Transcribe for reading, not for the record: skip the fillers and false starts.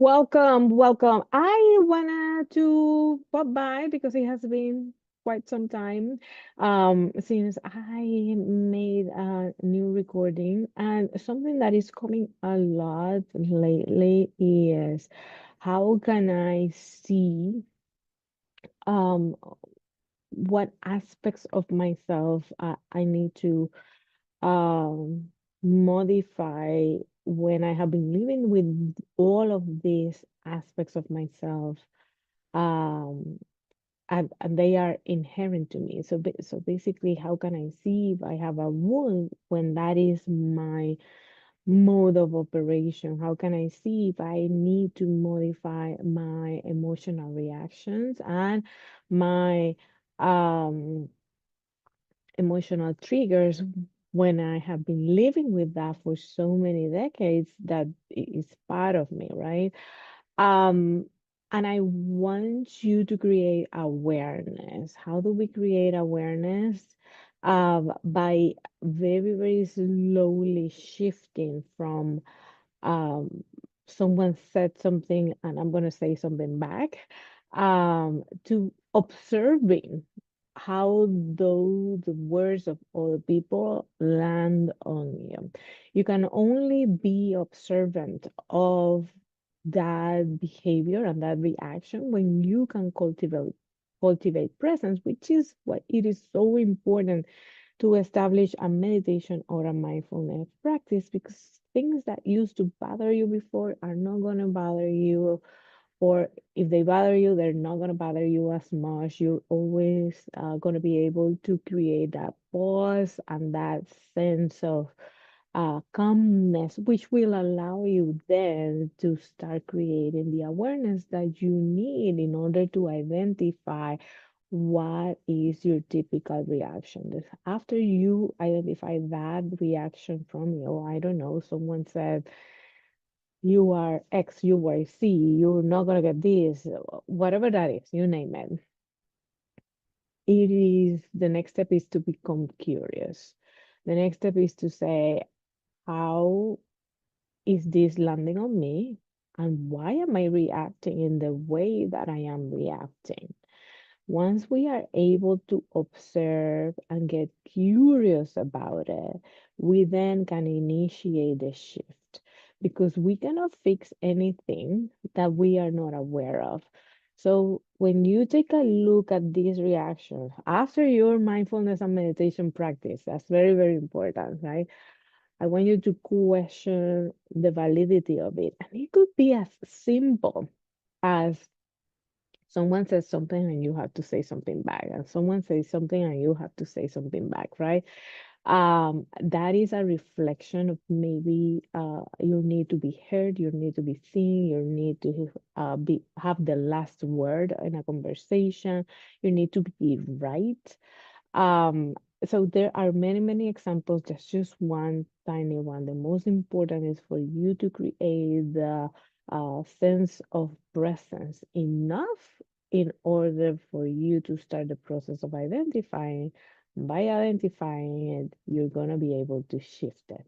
Welcome, welcome. I wanted to pop by because it has been quite some time since I made a new recording, and something that is coming a lot lately is how can I see um what aspects of myself I need to um, modify when I have been living with all of these aspects of myself, um, and they are inherent to me. So basically, how can I see if I have a wound when that is my mode of operation? How can I see if I need to modify my emotional reactions and my um emotional triggers when I have been living with that for so many decades that is part of me, right? Um, and I want you to create awareness. How do we create awareness? By very, very slowly shifting from someone said something and I'm going to say something back, to observing how the words of other people land on you. You can only be observant of that behavior and that reaction when you can cultivate presence, which is what it is so important to establish a meditation or a mindfulness practice, because things that used to bother you before are not going to bother you, or if they bother you, they're not going to bother you as much. You're always going to be able to create that pause and that sense of calmness, which will allow you then to start creating the awareness that you need in order to identify what is your typical reaction. After you identify that reaction from you, I don't know, someone said, you are X, you are Z, you're not gonna get this, whatever that is, you name it. It is the next step is to become curious. The next step is to say, how is this landing on me? And why am I reacting in the way that I am reacting? Once we are able to observe and get curious about it, we then can initiate the shift, because we cannot fix anything that we are not aware of. So when you take a look at these reactions after your mindfulness and meditation practice, that's very, very important, right? I want you to question the validity of it. And it could be as simple as someone says something and you have to say something back, and someone says something and you have to say something back, right? That is a reflection of maybe you need to be heard, you need to be seen, you need to be have the last word in a conversation, you need to be right. um, so there are many, many examples. That's just one tiny one. The most important is for you to create the sense of presence enough in order for you to start the process of identifying. By identifying it, you're gonna be able to shift it.